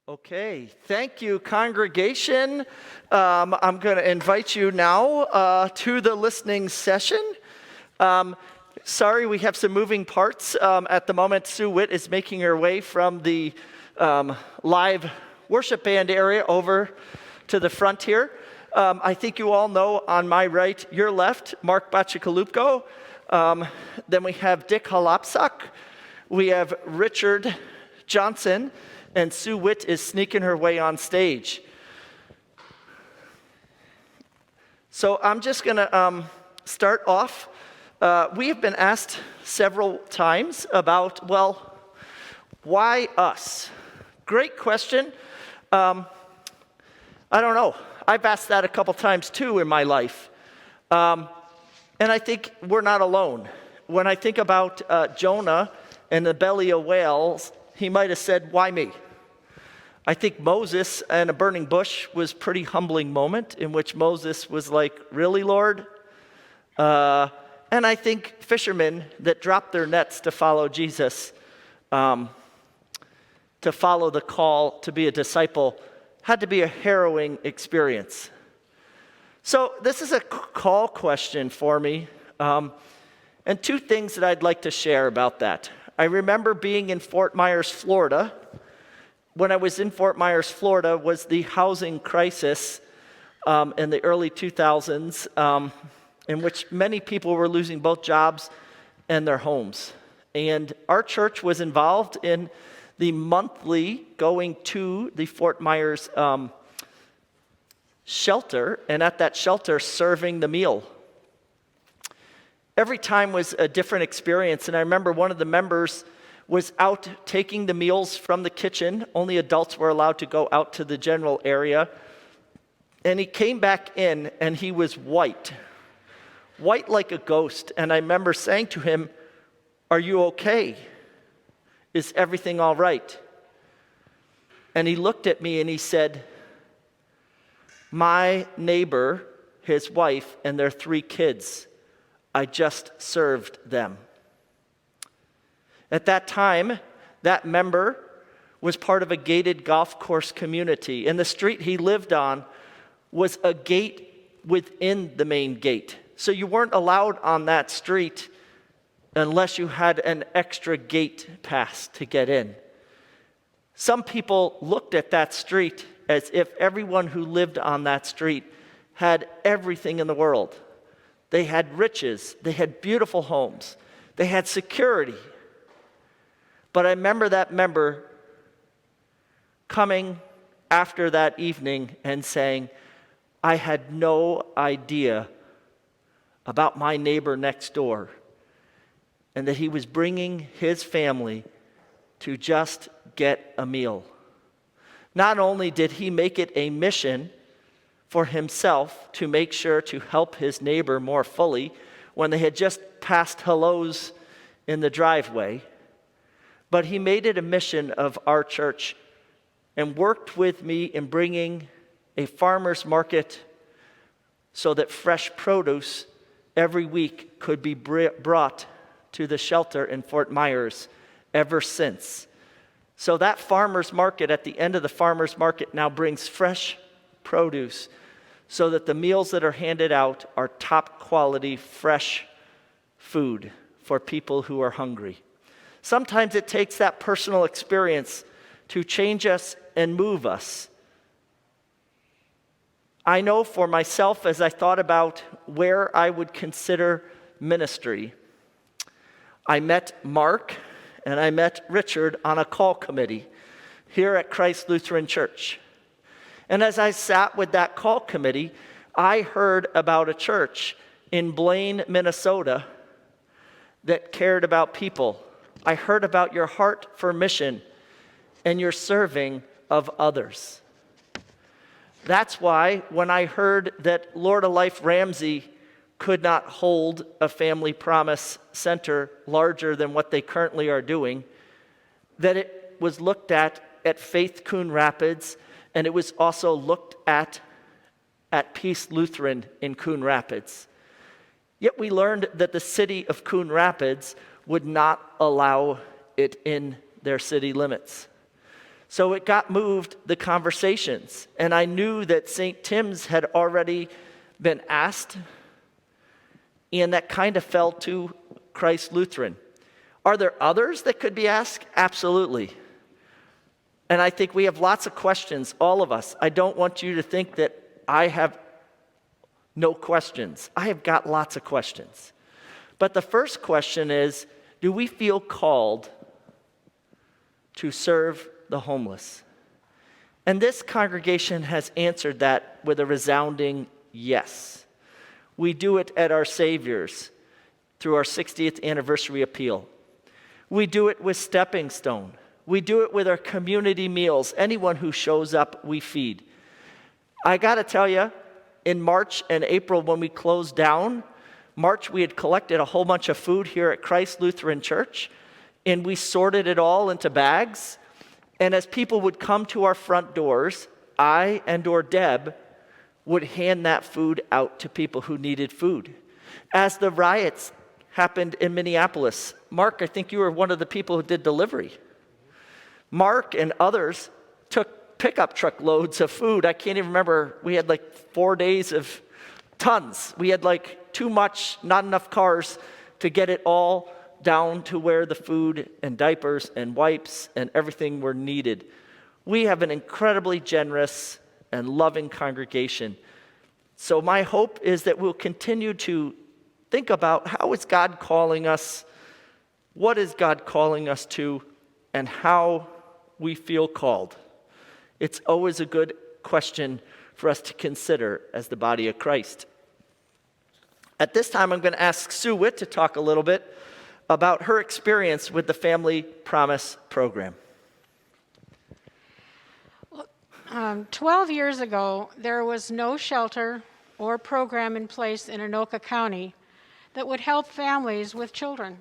Okay, thank you, congregation. I'm going to invite you now to the listening session. Sorry, we have some moving parts. At the moment, Sue Witt is making her way from the live worship band area over to the front here. I think you all know on my right, your left, Mark Bacikalupko. Then we have Dick Halapsak. We have Richard Johnson. And Sue Witt is sneaking her way on stage. So I'm just going to start off. We have been asked several times about, well, why us? Great question. I don't know. I've asked that a couple times too in my life. And I think we're not alone. When I think about Jonah and the belly of whales, he might have said, why me? I think Moses and a burning bush was a pretty humbling moment in which Moses was like, really, Lord? And I think fishermen that dropped their nets to follow Jesus, to follow the call to be a disciple, had to be a harrowing experience. So this is a call question for me, and two things that I'd like to share about that. I remember being in Fort Myers, Florida. When I was in Fort Myers, Florida, was the housing crisis in the early 2000s, in which many people were losing both jobs and their homes. And our church was involved in the monthly going to the Fort Myers shelter, and at that shelter serving the meal. Every time was a different experience, and I remember one of the members was out taking the meals from the kitchen. Only adults were allowed to go out to the general area. And he came back in, and he was white like a ghost. And I remember saying to him, "Are you okay? Is everything all right?" And he looked at me and he said, "My neighbor, his wife, and their 3 kids, I just served them." At that time, that member was part of a gated golf course community, and the street he lived on was a gate within the main gate. So you weren't allowed on that street unless you had an extra gate pass to get in. Some people looked at that street as if everyone who lived on that street had everything in the world. They had riches, they had beautiful homes, they had security. But I remember that member coming after that evening and saying, "I had no idea about my neighbor next door, and that he was bringing his family to just get a meal." Not only did he make it a mission for himself to make sure to help his neighbor more fully when they had just passed hellos in the driveway, but he made it a mission of our church and worked with me in bringing a farmer's market so that fresh produce every week could be brought to the shelter in Fort Myers ever since. So that farmer's market, at the end of the farmer's market, now brings fresh produce so that the meals that are handed out are top quality, fresh food for people who are hungry. Sometimes it takes that personal experience to change us and move us. I know for myself, as I thought about where I would consider ministry, I met Mark and I met Richard on a call committee here at Christ Lutheran Church. And as I sat with that call committee, I heard about a church in Blaine, Minnesota that cared about people. I heard about your heart for mission and your serving of others. That's why when I heard that Lord of Life Ramsey could not hold a family promise center larger than what they currently are doing, that it was looked at Faith Coon Rapids, and it was also looked at Peace Lutheran in Coon Rapids. Yet we learned that the city of Coon Rapids would not allow it in their city limits. So it got moved, the conversations. And I knew that St. Tim's had already been asked, and that kind of fell to Christ Lutheran. Are there others that could be asked? Absolutely. And I think we have lots of questions, all of us. I don't want you to think that I have no questions. I have got lots of questions. But the first question is, do we feel called to serve the homeless? And this congregation has answered that with a resounding yes. We do it at our Savior's through our 60th anniversary appeal. We do it with Stepping Stone. We do it with our community meals. Anyone who shows up, we feed. I got to tell you, in March and April when we closed down, March we had collected a whole bunch of food here at Christ Lutheran Church, and we sorted it all into bags. And as people would come to our front doors, I and/or Deb would hand that food out to people who needed food. As the riots happened in Minneapolis, Mark, I think you were one of the people who did delivery. Mark and others took pickup truck loads of food. I can't even remember. We had like 4 days of tons. We had like too much, not enough cars to get it all down to where the food and diapers and wipes and everything were needed. We have an incredibly generous and loving congregation. So my hope is that we'll continue to think about how is God calling us, what is God calling us to, and how we feel called. It's always a good question for us to consider as the body of Christ. At this time, I'm going to ask Sue Witt to talk a little bit about her experience with the Family Promise program. 12 years ago, there was no shelter or program in place in Anoka County that would help families with children.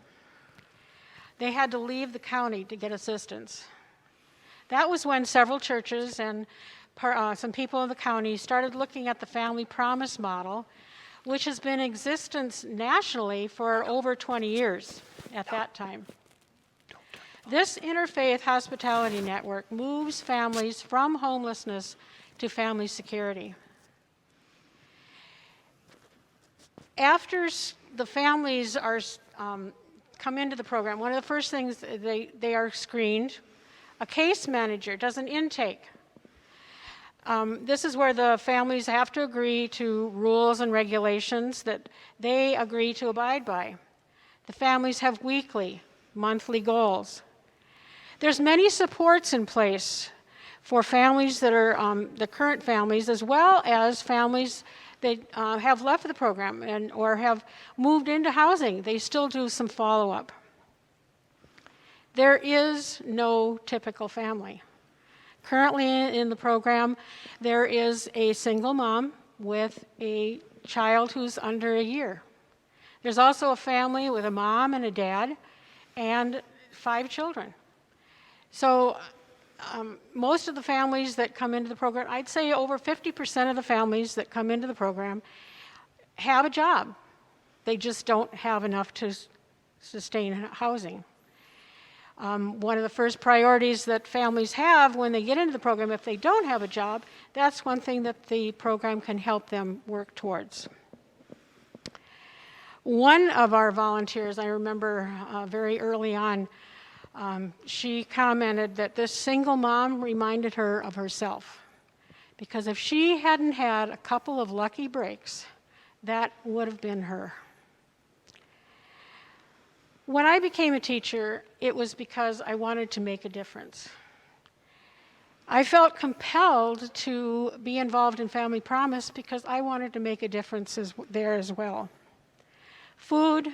They had to leave the county to get assistance. That was when several churches and some people in the county started looking at the Family Promise model, which has been in existence nationally for over 20 years at that time. This interfaith hospitality network moves families from homelessness to family security. After the families are come into the program, one of the first things they are screened. A case manager does an intake. This is where the families have to agree to rules and regulations that they agree to abide by. The families have weekly, monthly goals. There's many supports in place for families that are the current families, as well as families that have left the program or have moved into housing. They still do some follow-up. There is no typical family. Currently in the program, there is a single mom with a child who's under a year. There's also a family with a mom and a dad and 5 children. So most of the families that come into the program, I'd say over 50% of the families that come into the program have a job. They just don't have enough to sustain housing. One of the first priorities that families have when they get into the program, if they don't have a job, that's one thing that the program can help them work towards. One of our volunteers, I remember very early on, she commented that this single mom reminded her of herself. Because if she hadn't had a couple of lucky breaks, that would have been her. When I became a teacher, it was because I wanted to make a difference. I felt compelled to be involved in Family Promise because I wanted to make a difference there as well. Food,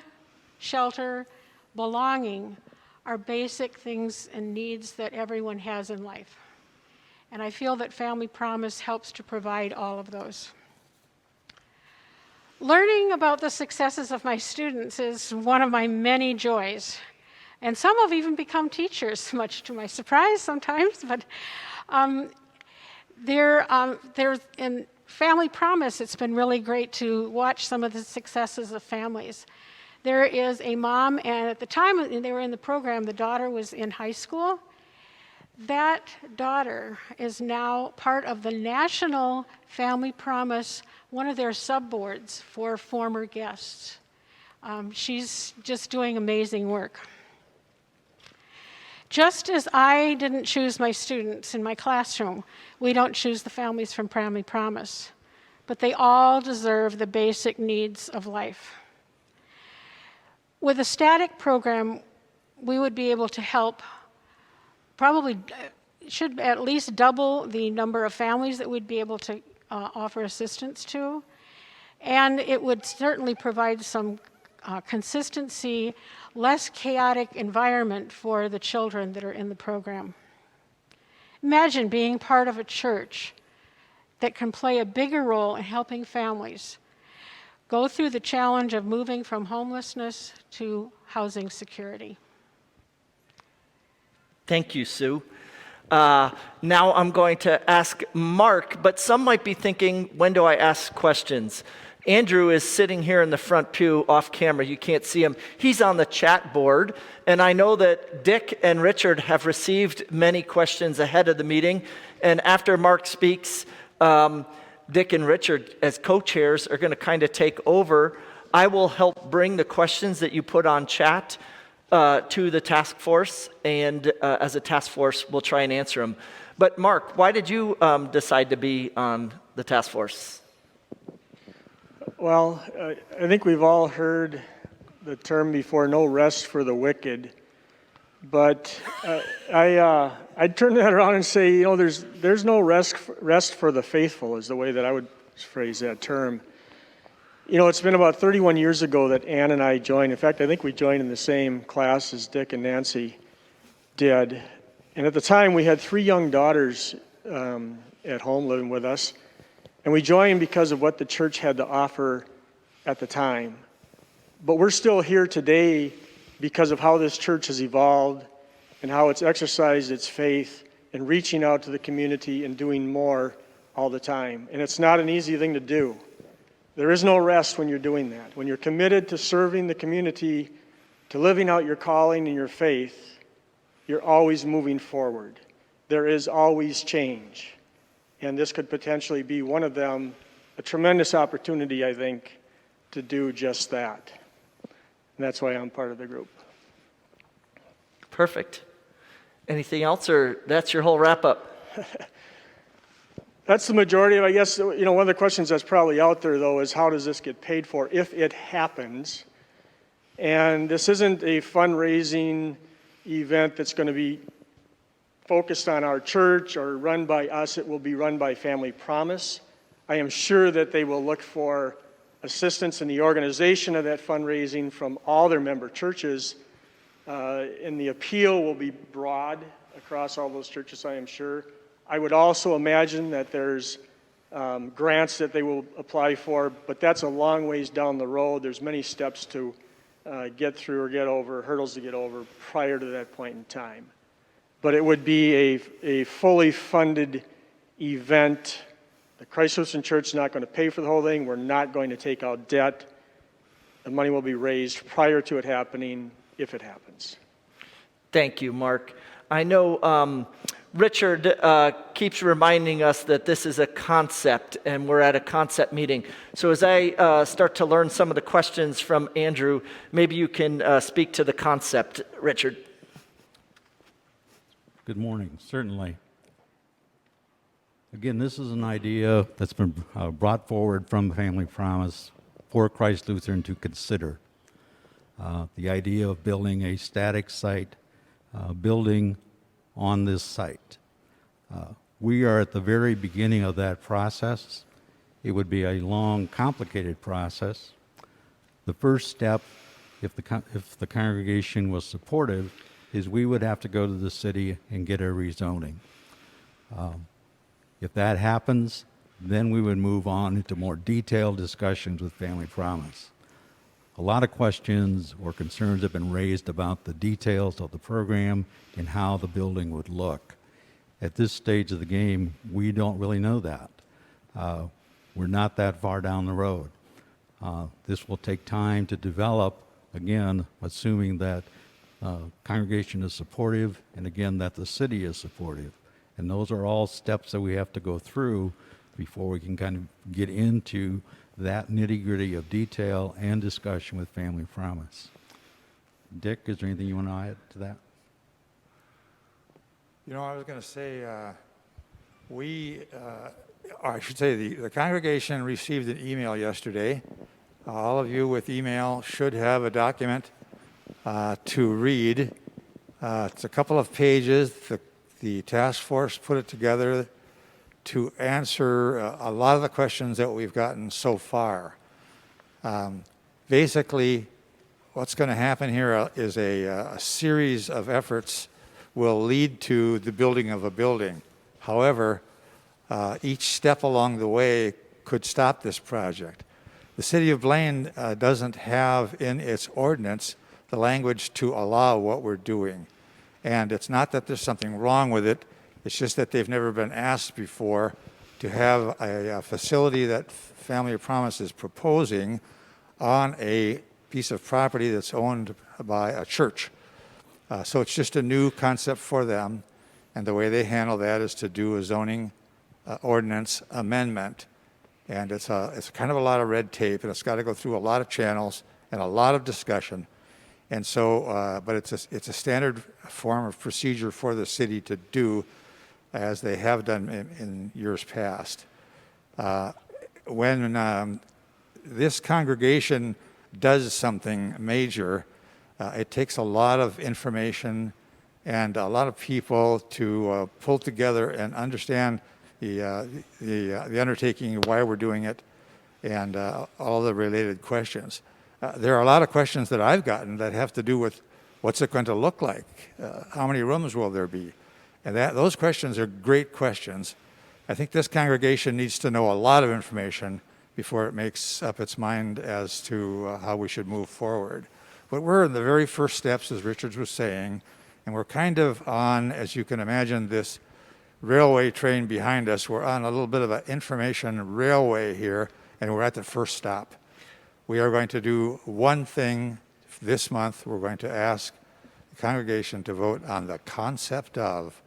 shelter, belonging are basic things and needs that everyone has in life. And I feel that Family Promise helps to provide all of those. Learning about the successes of my students is one of my many joys. And some have even become teachers, much to my surprise sometimes. But there's in Family Promise, it's been really great to watch some of the successes of families. There is a mom, and at the time they were in the program, the daughter was in high school. That daughter is now part of the National Family Promise, one of their subboards for former guests. She's just doing amazing work. Just as I didn't choose my students in my classroom, we don't choose the families from Family Promise, but they all deserve the basic needs of life. With a static program, we would be able to help probably should at least double the number of families that we'd be able to offer assistance to, and it would certainly provide some consistency, less chaotic environment for the children that are in the program. Imagine being part of a church that can play a bigger role in helping families go through the challenge of moving from homelessness to housing security. Thank you, Sue. Now I'm going to ask Mark, but some might be thinking, when do I ask questions? Andrew is sitting here in the front pew off camera. You can't see him. He's on the chat board, and I know that Dick and Richard have received many questions ahead of the meeting, and after Mark speaks, Dick and Richard, as co-chairs, are going to kind of take over. I will help bring the questions that you put on chat to the task force, and as a task force, we'll try and answer them. But Mark, why did you decide to be on the task force? Well, I think we've all heard the term before, no rest for the wicked. But I'd turn that around and say, you know, there's no rest for the faithful is the way that I would phrase that term. You know, it's been about 31 years ago that Ann and I joined. In fact, I think we joined in the same class as Dick and Nancy did. And at the time, we had 3 young daughters at home living with us. And we joined because of what the church had to offer at the time. But we're still here today because of how this church has evolved and how it's exercised its faith in reaching out to the community and doing more all the time. And it's not an easy thing to do. There is no rest when you're doing that. When you're committed to serving the community, to living out your calling and your faith, you're always moving forward. There is always change. And this could potentially be one of them, a tremendous opportunity, I think, to do just that. And that's why I'm part of the group. Perfect. Anything else, or that's your whole wrap-up? That's the majority of, I guess, you know, one of the questions that's probably out there, though, is how does this get paid for if it happens? And this isn't a fundraising event that's going to be focused on our church or run by us. It will be run by Family Promise. I am sure that they will look for assistance in the organization of that fundraising from all their member churches. And the appeal will be broad across all those churches, I am sure. I would also imagine that there's grants that they will apply for, but that's a long ways down the road. There's many steps to get through or get over, hurdles to get over prior to that point in time. But it would be a fully funded event. The Christ Lutheran Church is not going to pay for the whole thing. We're not going to take out debt. The money will be raised prior to it happening, if it happens. Thank you, Mark. I know Richard keeps reminding us that this is a concept, and we're at a concept meeting. So as I start to learn some of the questions from Andrew, maybe you can speak to the concept, Richard. Good morning, certainly. Again, this is an idea that's been brought forward from Family Promise for Christ Lutheran to consider. The idea of building a static site, building on this site. We are at the very beginning of that process. It would be a long, complicated process. The first step, if the congregation was supportive, is we would have to go to the city and get a rezoning. If that happens, then we would move on into more detailed discussions with Family Promise. A lot of questions or concerns have been raised about the details of the program and how the building would look. At this stage of the game, we don't really know that. We're not that far down the road. This will take time to develop, again, assuming that congregation is supportive, and again, that the city is supportive. And those are all steps that we have to go through before we can kind of get into that nitty-gritty of detail and discussion with Family Promise. Dick, is there anything you want to add to that? You know, I was going to say, or I should say the congregation received an email yesterday. All of you with email should have a document to read. It's a couple of pages. The task force put it together to answer a lot of the questions that we've gotten so far. Basically, what's going to happen here is a series of efforts will lead to the building of a building. However, each step along the way could stop this project. The city of Blaine doesn't have in its ordinance the language to allow what we're doing. And it's not that there's something wrong with it, it's just that they've never been asked before to have a facility that Family of Promise is proposing on a piece of property that's owned by a church. So it's just a new concept for them, and the way they handle that is to do a zoning ordinance amendment. And it's kind of a lot of red tape, and it's got to go through a lot of channels and a lot of discussion. And so, but it's a standard form of procedure for the city to do, as they have done in years past. When this congregation does something major, it takes a lot of information and a lot of people to pull together and understand the undertaking, why we're doing it, and all the related questions. There are a lot of questions that I've gotten that have to do with what's it going to look like, how many rooms will there be, and those questions are great questions. I think this congregation needs to know a lot of information before it makes up its mind as to how we should move forward. But we're in the very first steps, as Richard was saying, and we're kind of on, as you can imagine, this railway train behind us. We're on a little bit of an information railway here, and we're at the first stop. We are going to do one thing this month. We're going to ask the congregation to vote on the concept of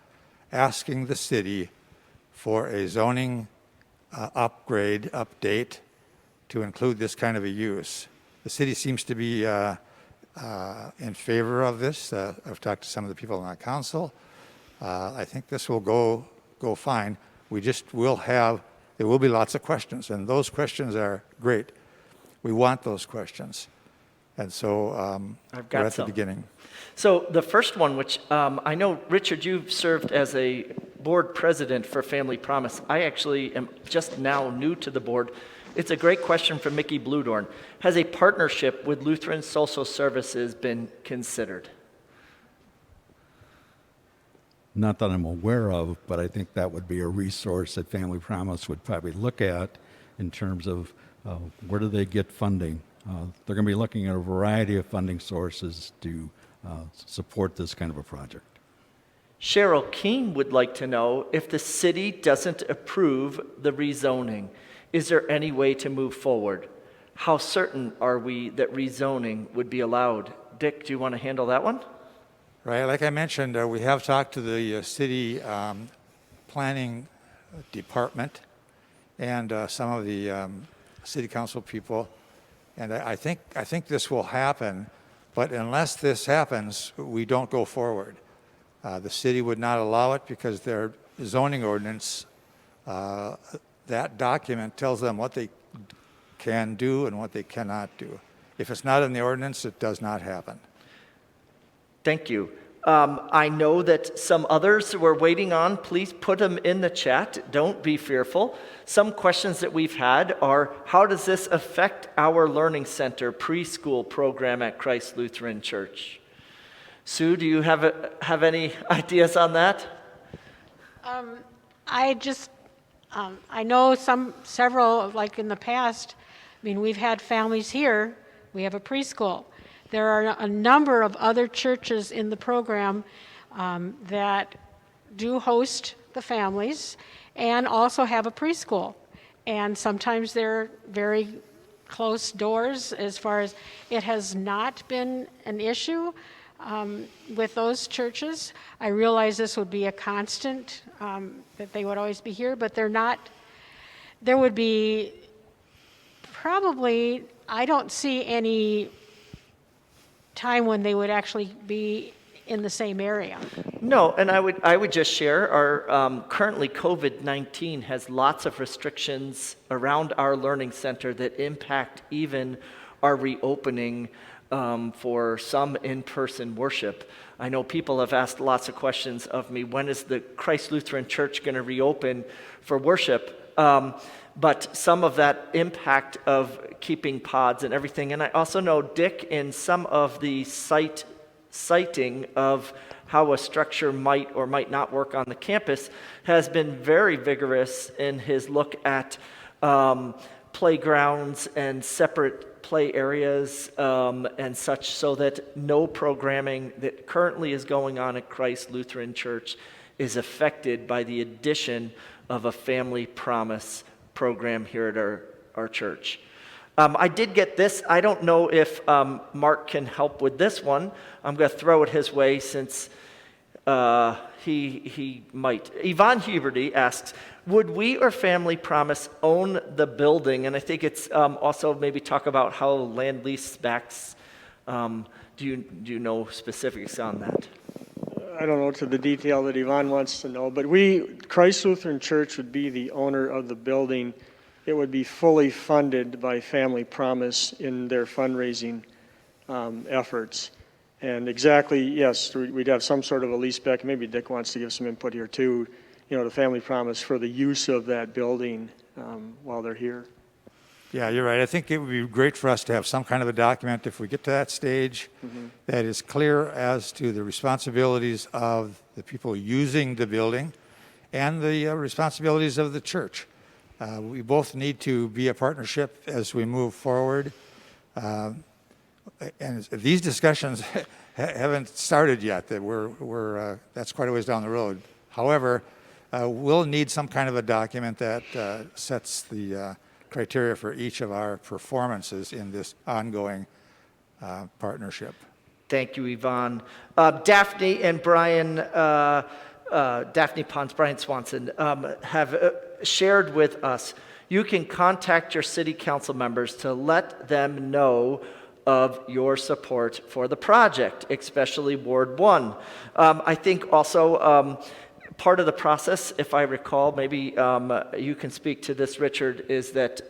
asking the city for a zoning update to include this kind of a use. The city seems to be in favor of this. I've talked to some of the people on the council. I think this will go fine. There will be lots of questions, and those questions are great. We want those questions. And so we're at the beginning. So the first one, which I know, Richard, you've served as a board president for Family Promise. I actually am just now new to the board. It's a great question from Mickey Bludorn. Has a partnership with Lutheran Social Services been considered? Not that I'm aware of, but I think that would be a resource that Family Promise would probably look at in terms of where do they get funding. They're going to be looking at a variety of funding sources to support this kind of a project. Cheryl Keene would like to know, if the city doesn't approve the rezoning, is there any way to move forward? How certain are we that rezoning would be allowed? Dick, do you want to handle that one? Right, like I mentioned, we have talked to the city planning department and some of the city council people, and I think this will happen, but unless this happens, we don't go forward. The city would not allow it because their zoning ordinance, that document tells them what they can do and what they cannot do. If it's not in the ordinance, it does not happen. Thank you. I know that some others were waiting on. Please put them in the chat. Don't be fearful. Some questions that we've had are, how does this affect our Learning Center preschool program at Christ Lutheran Church? Sue, do you have any ideas on that? I know several, like in the past, I mean, we've had families here, we have a preschool. There are a number of other churches in the program that do host the families and also have a preschool. And sometimes they're very close doors as far as it has not been an issue. with those churches. I realize this would be a constant, that they would always be here, but they're not. There would be probably, I don't see any time when they would actually be in the same area. No, and I would just share our currently COVID-19 has lots of restrictions around our learning center that impact even our reopening for some in-person worship. I know people have asked lots of questions of me, when is the Christ Lutheran Church going to reopen for worship? But some of that impact of keeping pods and everything, and I also know Dick in some of the citing of how a structure might or might not work on the campus has been very vigorous in his look at playgrounds and separate play areas and such, so that no programming that currently is going on at Christ Lutheran Church is affected by the addition of a family promise program here at our church. I did get this. I don't know if Mark can help with this one. I'm going to throw it his way since he might. Yvonne Huberty asks, would we or Family Promise own the building? And I think it's also maybe talk about how land lease backs. Do you know specifics on that? I don't know to the detail that Yvonne wants to know, but Christ Lutheran Church would be the owner of the building. It would be fully funded by Family Promise in their fundraising efforts. And exactly, yes, we'd have some sort of a lease back. Maybe Dick wants to give some input here too, to Family Promise for the use of that building while they're here. Yeah, you're right. I think it would be great for us to have some kind of a document if we get to that stage that is clear as to the responsibilities of the people using the building and the responsibilities of the church. We both need to be a partnership as we move forward. And these discussions haven't started yet. That that's quite a ways down the road. However, we'll need some kind of a document that sets the criteria for each of our performances in this ongoing partnership. Thank you, Yvonne. Daphne and Brian, Daphne Pons, Brian Swanson, have shared with us, you can contact your city council members to let them know of your support for the project, especially Ward 1. I think also part of the process, if I recall, maybe you can speak to this, Richard, is that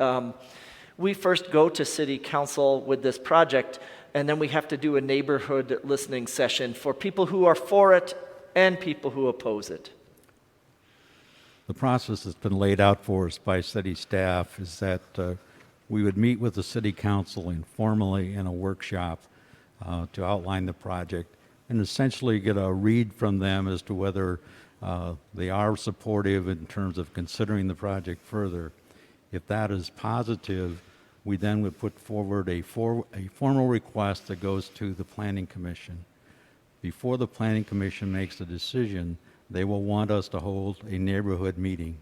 we first go to city council with this project, and then we have to do a neighborhood listening session for people who are for it and people who oppose it. The process that's been laid out for us by city staff is that we would meet with the city council informally in a workshop to outline the project and essentially get a read from them as to whether they are supportive in terms of considering the project further. If that is positive, we then would put forward a formal request that goes to the Planning Commission. Before the Planning Commission makes a decision, they will want us to hold a neighborhood meeting.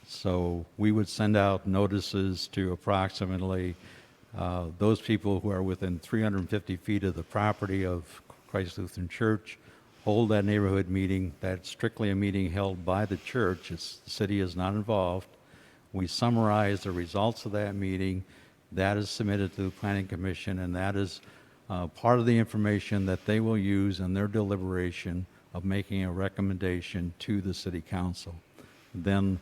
So we would send out notices to approximately those people who are within 350 feet of the property of Christ Lutheran Church, hold that neighborhood meeting. That's strictly a meeting held by the church. The city is not involved. We summarize the results of that meeting. That is submitted to the Planning Commission, and that is part of the information that they will use in their deliberation of making a recommendation to the City Council. Then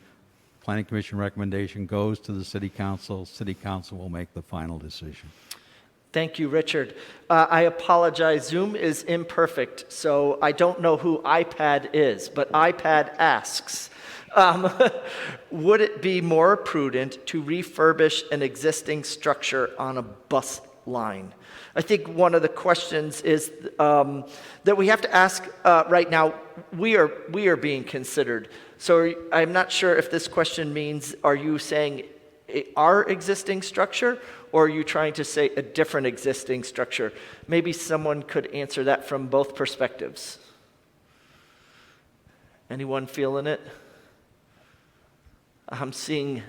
Planning Commission recommendation goes to the City Council. City Council will make the final decision. Thank you, Richard. I apologize. Zoom is imperfect, so I don't know who iPad is, but iPad asks, would it be more prudent to refurbish an existing structure on a bus line? I think one of the questions is that we have to ask right now. We are being considered. So I'm not sure if this question means, are you saying our existing structure, or are you trying to say a different existing structure? Maybe someone could answer that from both perspectives. Anyone feeling it? I'm seeing,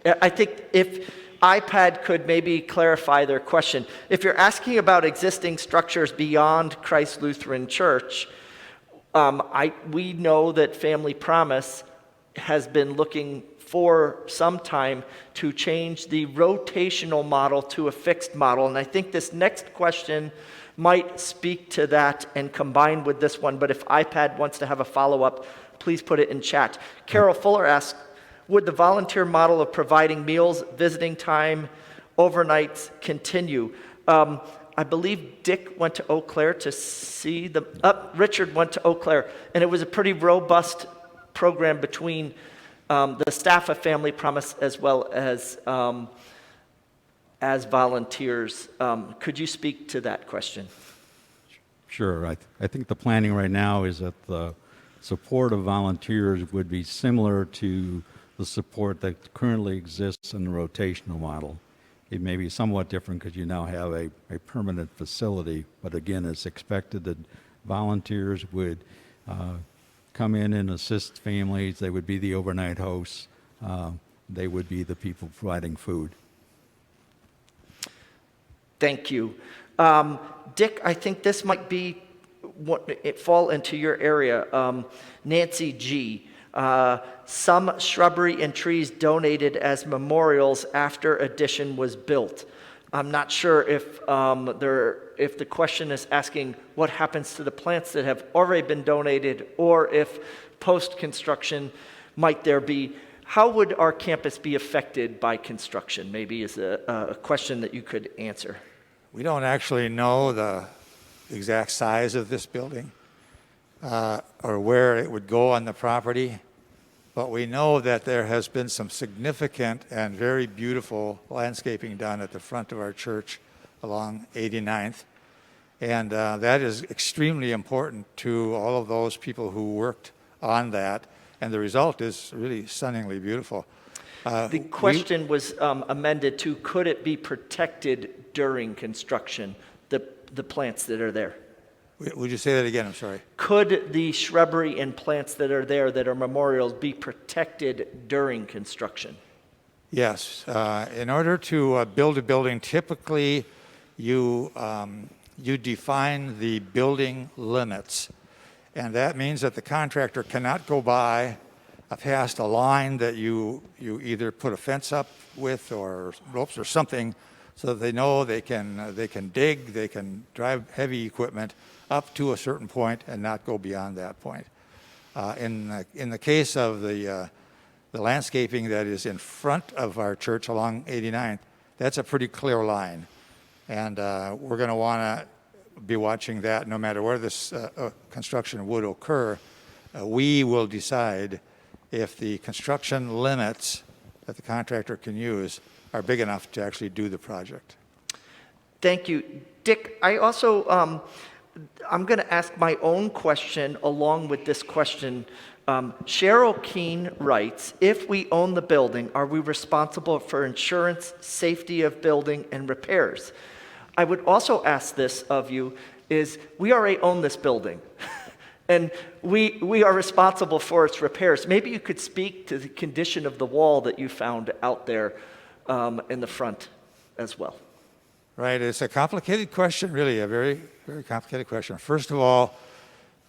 I think if iPad could maybe clarify their question. If you're asking about existing structures beyond Christ Lutheran Church, we know that Family Promise has been looking for some time to change the rotational model to a fixed model. And I think this next question might speak to that and combine with this one. But if iPad wants to have a follow-up, please put it in chat. Carol Fuller asks, would the volunteer model of providing meals, visiting time, overnights continue? I believe Dick went to Eau Claire to see Richard went to Eau Claire, and it was a pretty robust program between the staff of Family Promise as well as volunteers. Could you speak to that question? Sure. I think the planning right now is that the support of volunteers would be similar to the support that currently exists in the rotational model. It may be somewhat different because you now have a permanent facility, but again, it's expected that volunteers would come in and assist families. They would be the overnight hosts. They would be the people providing food. Thank you. Dick, I think this might be fall into your area. Nancy G. Some shrubbery and trees donated as memorials after addition was built. I'm not sure if the question is asking what happens to the plants that have already been donated, or if post-construction might there be. How would our campus be affected by construction? Maybe is a question that you could answer. We don't actually know the exact size of this building or where it would go on the property, but we know that there has been some significant and very beautiful landscaping done at the front of our church along 89th, and that is extremely important to all of those people who worked on that, and the result is really stunningly beautiful. The question was amended to, could it be protected during construction, the plants that are there? Would you say that again? I'm sorry. Could the shrubbery and plants that are there that are memorials be protected during construction? Yes. In order to build a building, typically you define the building limits. And that means that the contractor cannot go by past a line that you either put a fence up with or ropes or something, so that they know they can dig, they can drive heavy equipment up to a certain point and not go beyond that point. In the case of the landscaping that is in front of our church along 89th, that's a pretty clear line, and we're going to want to be watching that no matter where this construction would occur. We will decide if the construction limits that the contractor can use are big enough to actually do the project. Thank you. Dick, I also, I'm going to ask my own question along with this question. Cheryl Keene writes, if we own the building, are we responsible for insurance, safety of building, and repairs? I would also ask this of you, is we already own this building. And we are responsible for its repairs. Maybe you could speak to the condition of the wall that you found out there in the front as well. Right, it's a complicated question, really, a very, very complicated question. First of all,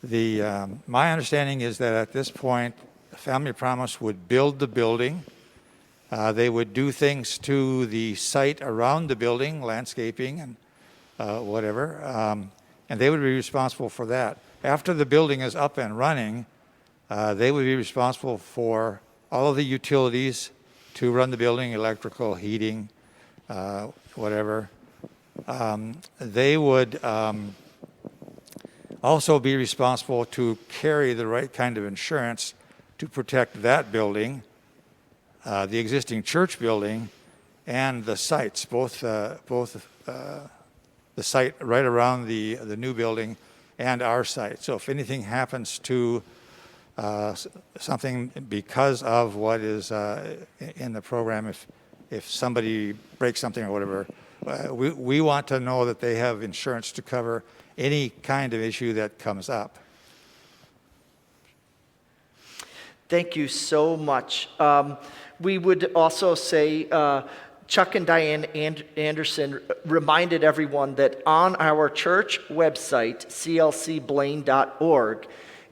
my understanding is that at this point, Family Promise would build the building. They would do things to the site around the building, landscaping and whatever, and they would be responsible for that. After the building is up and running, they would be responsible for all of the utilities to run the building, electrical, heating, whatever. They would also be responsible to carry the right kind of insurance to protect that building, the existing church building, and the sites, both the site right around the new building and our site. So if anything happens to something because of what is in the program, if somebody breaks something or whatever, we want to know that they have insurance to cover any kind of issue that comes up. Thank you so much. We would also say Chuck and Diane Anderson reminded everyone that on our church website, clcblaine.org,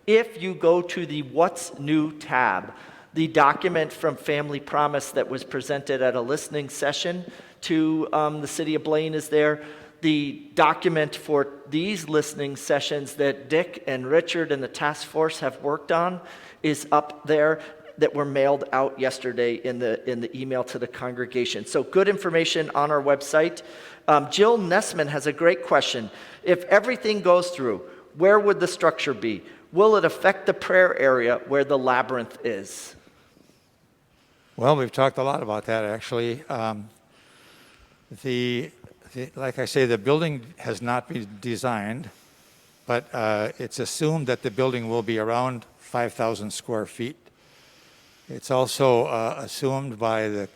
if you go to the What's New tab, the document from Family Promise that was presented at a listening session to the city of Blaine is there. The document for these listening sessions that Dick and Richard and the task force have worked on is up there, that were mailed out yesterday in the email to the congregation. So good information on our website. Jill Nessman has a great question. If everything goes through, where would the structure be? Will it affect the prayer area where the labyrinth is? Well, we've talked a lot about that, actually. Like I say, the building has not been designed, but it's assumed that the building will be around 5,000 square feet. It's also assumed by the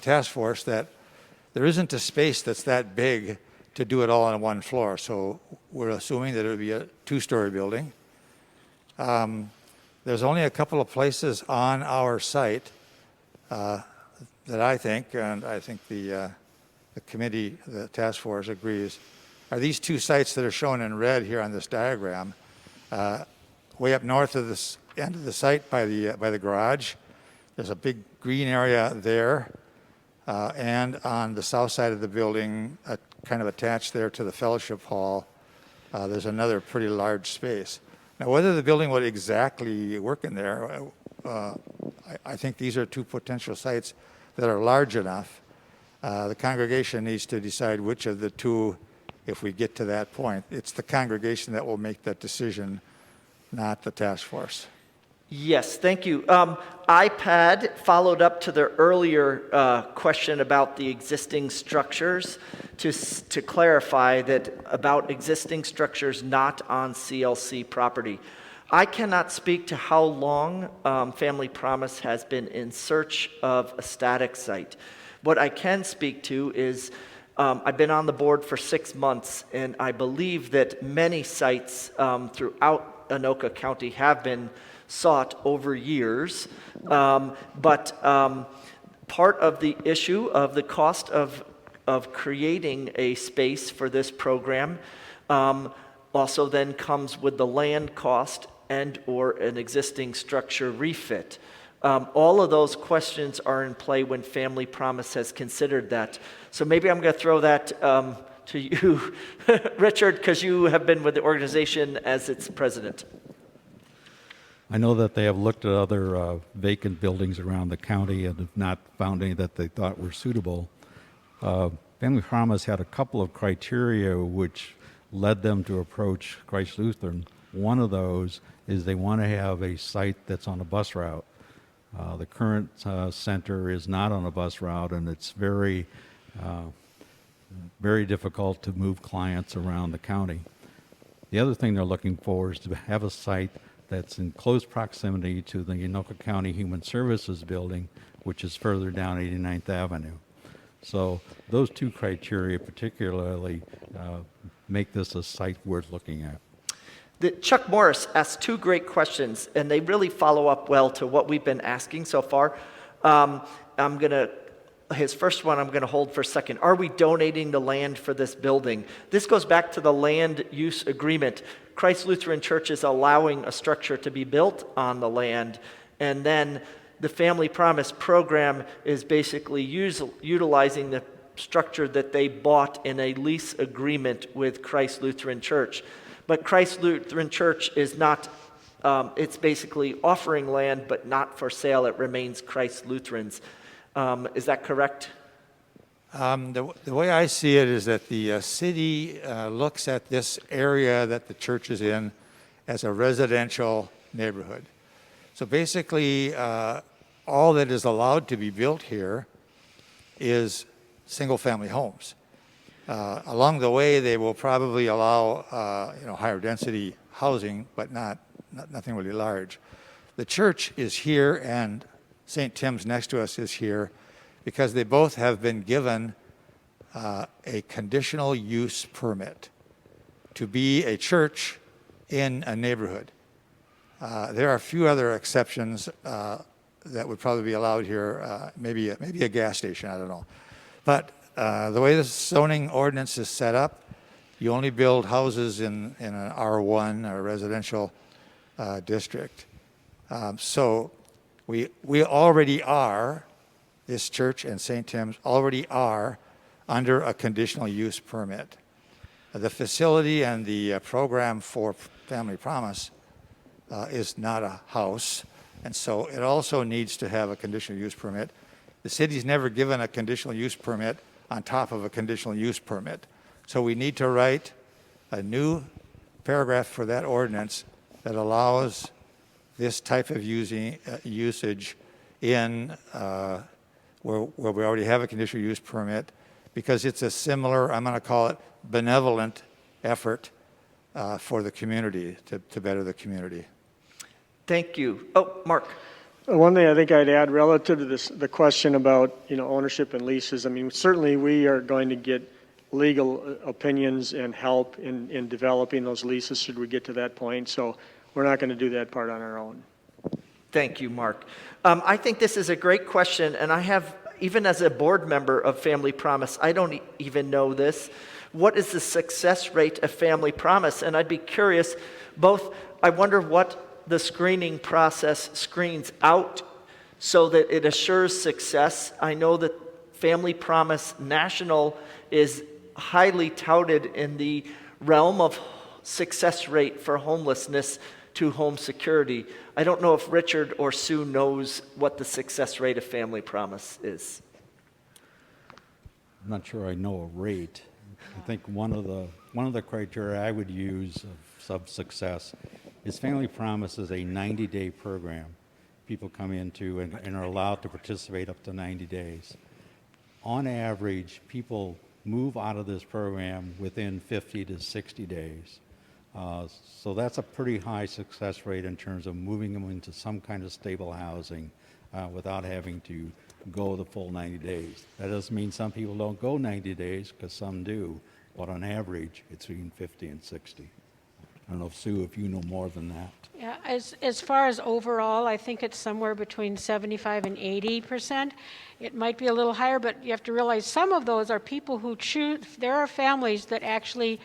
task force that there isn't a space that's that big to do it all on one floor. So we're assuming that it would be a two-story building. There's only a couple of places on our site that I think, and I think the committee, the task force agrees, are these two sites that are shown in red here on this diagram. Way up north of this end of the site by the garage, there's a big green area there, and on the south side of the building, kind of attached there to the fellowship hall, there's another pretty large space. Now, whether the building would exactly work in there, I think these are two potential sites that are large enough. The congregation needs to decide which of the two, if we get to that point. It's the congregation that will make that decision, not the task force. Yes, thank you. iPad followed up to the earlier question about the existing structures to clarify that about existing structures not on CLC property. I cannot speak to how long Family Promise has been in search of a static site. What I can speak to is I've been on the board for 6 months, and I believe that many sites throughout Anoka County have been sought over years, but part of the issue of the cost of creating a space for this program also then comes with the land cost and or an existing structure refit. All of those questions are in play when Family Promise has considered that. So maybe I'm going to throw that to you, Richard, because you have been with the organization as its president. I know that they have looked at other vacant buildings around the county and have not found any that they thought were suitable. Family Promise had a couple of criteria which led them to approach Christ Lutheran. One of those is they want to have a site that's on a bus route. The current center is not on a bus route, and it's very difficult to move clients around the county. The other thing they're looking for is to have a site that's in close proximity to the Anoka County Human Services building, which is further down 89th Avenue. So those two criteria particularly make this a site worth looking at. Chuck Morris asked two great questions, and they really follow up well to what we've been asking so far. His first one I'm going to hold for a second. Are we donating the land for this building? This goes back to the land use agreement. Christ Lutheran Church is allowing a structure to be built on the land, and then the Family Promise program is basically utilizing the structure that they bought in a lease agreement with Christ Lutheran Church. But Christ Lutheran Church is not, it's basically offering land, but not for sale. It remains Christ Lutheran's. Is that correct? The way I see it is that the city looks at this area that the church is in as a residential neighborhood. So basically, all that is allowed to be built here is single-family homes. Along the way, they will probably allow higher density housing, but nothing really large. The church is here, and St. Tim's next to us is here, because they both have been given a conditional use permit to be a church in a neighborhood. There are a few other exceptions that would probably be allowed here, maybe a gas station, I don't know. But the way the zoning ordinance is set up, you only build houses in an R1 or residential district. So we already are, this church and St. Tim's already are under a conditional use permit. The facility and the program for Family Promise is not a house, and so it also needs to have a conditional use permit. The city's never given a conditional use permit on top of a conditional use permit. So we need to write a new paragraph for that ordinance that allows this type of usage in where we already have a conditional use permit, because it's a similar, I'm going to call it benevolent effort for the community, to better the community. Thank you. Oh, Mark. One thing I think I'd add relative to this, the question about, ownership and leases. I mean, certainly we are going to get legal opinions and help in developing those leases should we get to that point. So we're not going to do that part on our own. Thank you, Mark. I think this is a great question, and I have, even as a board member of Family Promise, I don't even know this. What is the success rate of Family Promise? And I'd be curious, I wonder what the screening process screens out so that it assures success. I know that Family Promise National is highly touted in the realm of success rate for homelessness to home security. I don't know if Richard or Sue knows what the success rate of Family Promise is. I'm not sure I know a rate. I think one of the criteria I would use of success is Family Promise is a 90-day program. People come into and are allowed to participate up to 90 days. On average, people move out of this program within 50 to 60 days. So that's a pretty high success rate in terms of moving them into some kind of stable housing without having to go the full 90 days. That doesn't mean some people don't go 90 days, because some do, but on average, it's between 50 and 60. I don't know, Sue, if you know more than that. Yeah, as far as overall, I think it's somewhere between 75 and 80%. It might be a little higher, but you have to realize some of those are people who choose, there are families that actually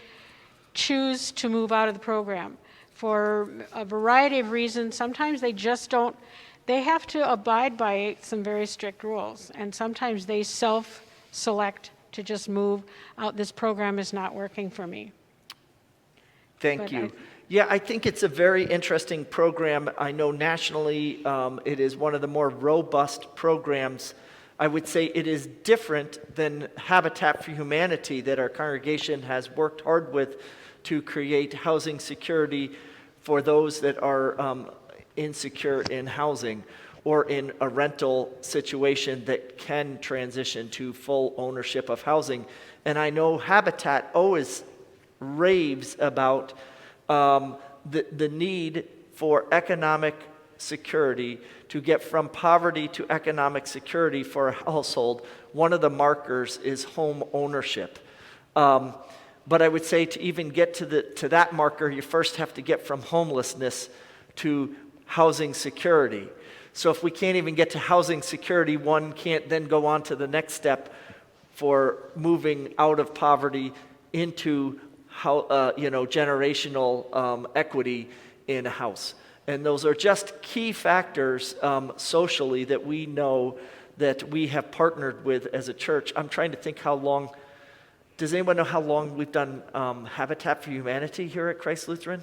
choose to move out of the program for a variety of reasons. Sometimes they just don't, they have to abide by some very strict rules, and sometimes they self-select to just move out. This program is not working for me. Thank you. Yeah, I think it's a very interesting program. I know nationally it is one of the more robust programs. I would say it is different than Habitat for Humanity that our congregation has worked hard with to create housing security for those that are insecure in housing or in a rental situation that can transition to full ownership of housing. And I know Habitat always raves about the need for economic security, to get from poverty to economic security for a household. One of the markers is home ownership. But I would say to even get to that marker, you first have to get from homelessness to housing security. So if we can't even get to housing security, one can't then go on to the next step for moving out of poverty into generational equity in a house. And those are just key factors socially that we know that we have partnered with as a church. I'm trying to think how long. Does anyone know how long we've done Habitat for Humanity here at Christ Lutheran?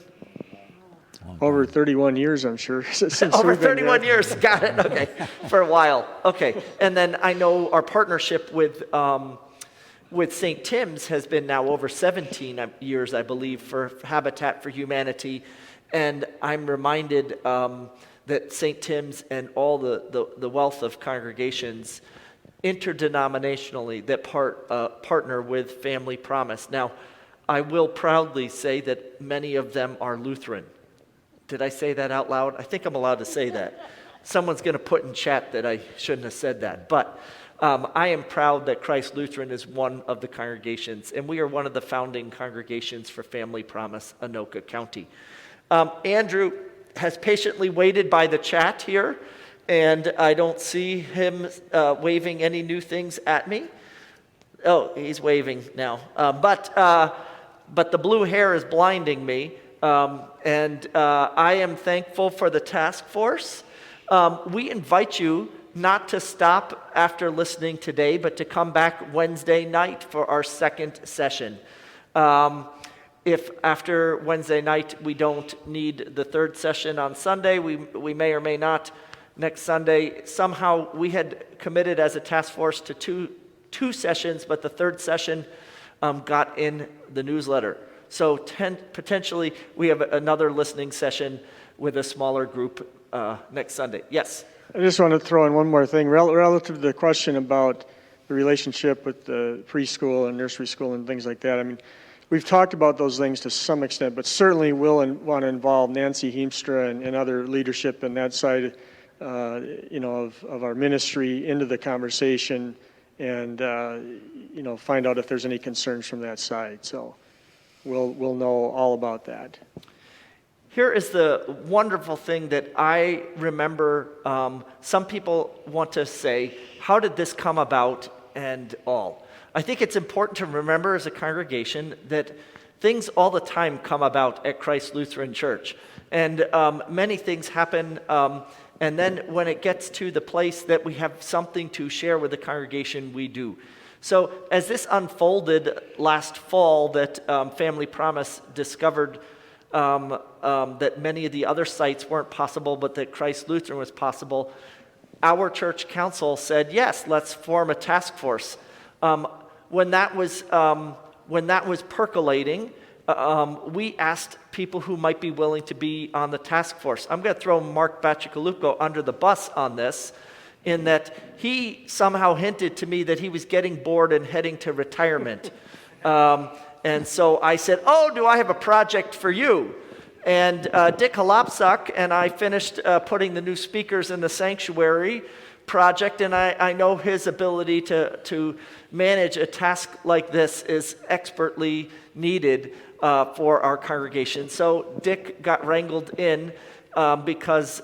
Over 31 years, I'm sure. Since Over we've been 31 there. years. Got it. Okay. For a while. Okay. And then I know our partnership with St. Tim's has been now over 17 years, I believe, for Habitat for Humanity. And I'm reminded that St. Tim's and all the wealth of congregations interdenominationally that partner with Family Promise. Now, I will proudly say that many of them are Lutheran. Did I say that out loud? I think I'm allowed to say that. Someone's going to put in chat that I shouldn't have said that. But I am proud that Christ Lutheran is one of the congregations, and we are one of the founding congregations for Family Promise, Anoka County. Andrew has patiently waited by the chat here, and I don't see him waving any new things at me. Oh, he's waving now. But the blue hair is blinding me. And I am thankful for the task force. We invite you not to stop after listening today, but to come back Wednesday night for our second session. If after Wednesday night we don't need the third session on Sunday, we may or may not next Sunday. Somehow we had committed as a task force to two sessions, but the third session got in the newsletter. So potentially we have another listening session with a smaller group next Sunday. Yes? I just want to throw in one more thing relative to the question about the relationship with the preschool and nursery school and things like that. I mean, we've talked about those things to some extent, but certainly we'll want to involve Nancy Heemstra and other leadership in that side, of our ministry into the conversation and, find out if there's any concerns from that side. So we'll know all about that. Here is the wonderful thing that I remember. Some people want to say, how did this come about and all? I think it's important to remember as a congregation that things all the time come about at Christ Lutheran Church. And many things happen. And then when it gets to the place that we have something to share with the congregation, we do. So as this unfolded last fall that Family Promise discovered that many of the other sites weren't possible, but that Christ Lutheran was possible, our church council said, yes, let's form a task force. When that was percolating, we asked people who might be willing to be on the task force. I'm going to throw Mark Bacigalupo under the bus on this, in that he somehow hinted to me that he was getting bored and heading to retirement. And so I said, oh, do I have a project for you? And Dick Halopsuk and I finished putting the new speakers in the sanctuary project, and I know his ability to manage a task like this is expertly needed for our congregation. So Dick got wrangled in because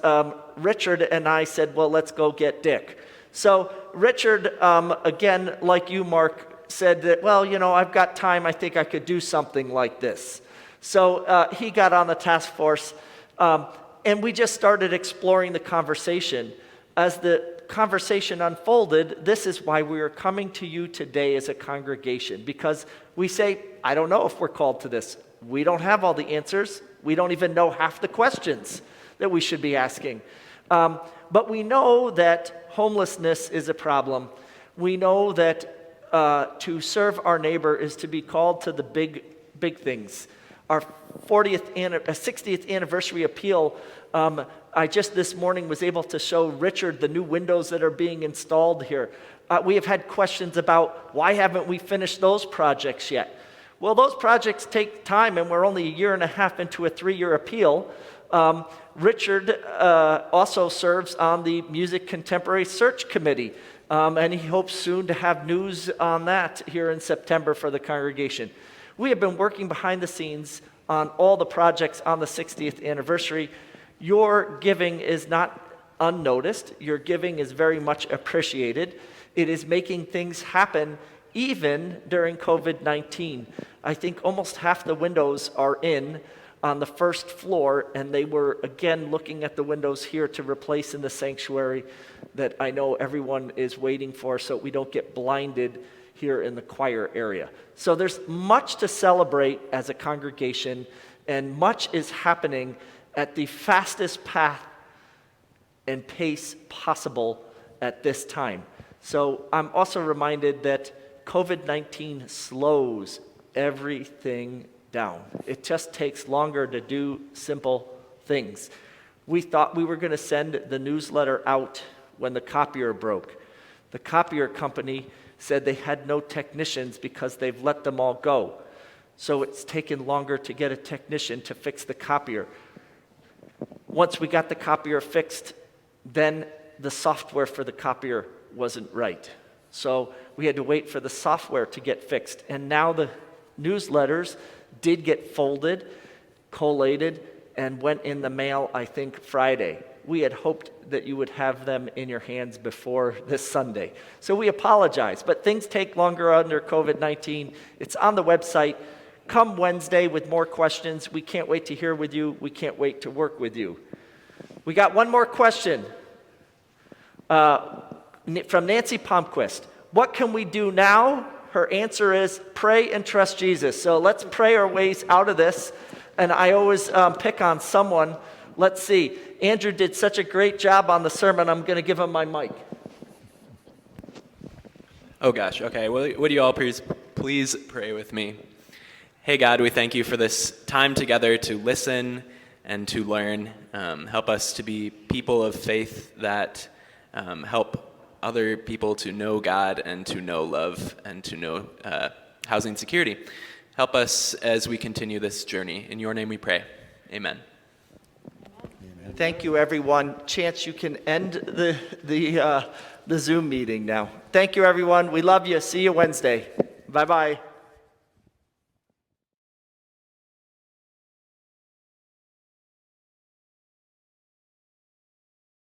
Richard and I said, well, let's go get Dick. So Richard, again, like you, Mark, said that, well, I've got time. I think I could do something like this. So he got on the task force, and we just started exploring the conversation. As the conversation unfolded, this is why we are coming to you today as a congregation, because we say, I don't know if we're called to this. We don't have all the answers. We don't even know half the questions that we should be asking. But we know that homelessness is a problem. We know that to serve our neighbor is to be called to the big things. Our 60th anniversary appeal, I just this morning was able to show Richard the new windows that are being installed here. We have had questions about why haven't we finished those projects yet? Well, those projects take time, and we're only a year and a half into a 3-year appeal. Richard also serves on the Music Contemporary Search Committee. And he hopes soon to have news on that here in September for the congregation. We have been working behind the scenes on all the projects on the 60th anniversary. Your giving is not unnoticed. Your giving is very much appreciated. It is making things happen even during COVID-19. I think almost half the windows are in on the first floor, and they were again looking at the windows here to replace in the sanctuary that I know everyone is waiting for so we don't get blinded here in the choir area. So there's much to celebrate as a congregation, and much is happening at the fastest path and pace possible at this time. So I'm also reminded that COVID-19 slows everything down. It just takes longer to do simple things. We thought we were going to send the newsletter out when the copier broke. The copier company said they had no technicians because they've let them all go. So it's taken longer to get a technician to fix the copier. Once we got the copier fixed, then the software for the copier wasn't right. So we had to wait for the software to get fixed. And now the newsletters did get folded, collated, and went in the mail, I think, Friday. we had hoped that you would have them in your hands before this Sunday. So we apologize, but things take longer under COVID-19. It's on the website. Come Wednesday with more questions. We can't wait to hear with you. We can't wait to work with you. We got one more question from Nancy Palmquist. What can we do now? Her answer is pray and trust Jesus. So let's pray our ways out of this. And I always pick on someone. Let's see. Andrew did such a great job on the sermon. I'm going to give him my mic. Oh gosh, okay. Would you all please pray with me? Hey God, we thank you for this time together to listen and to learn. Help us to be people of faith that help other people to know God and to know love and to know housing security. Help us as we continue this journey. In your name we pray. Amen. Thank you, everyone. Chance, you can end the Zoom meeting now. Thank you, everyone. We love you. See you Wednesday. Bye-bye.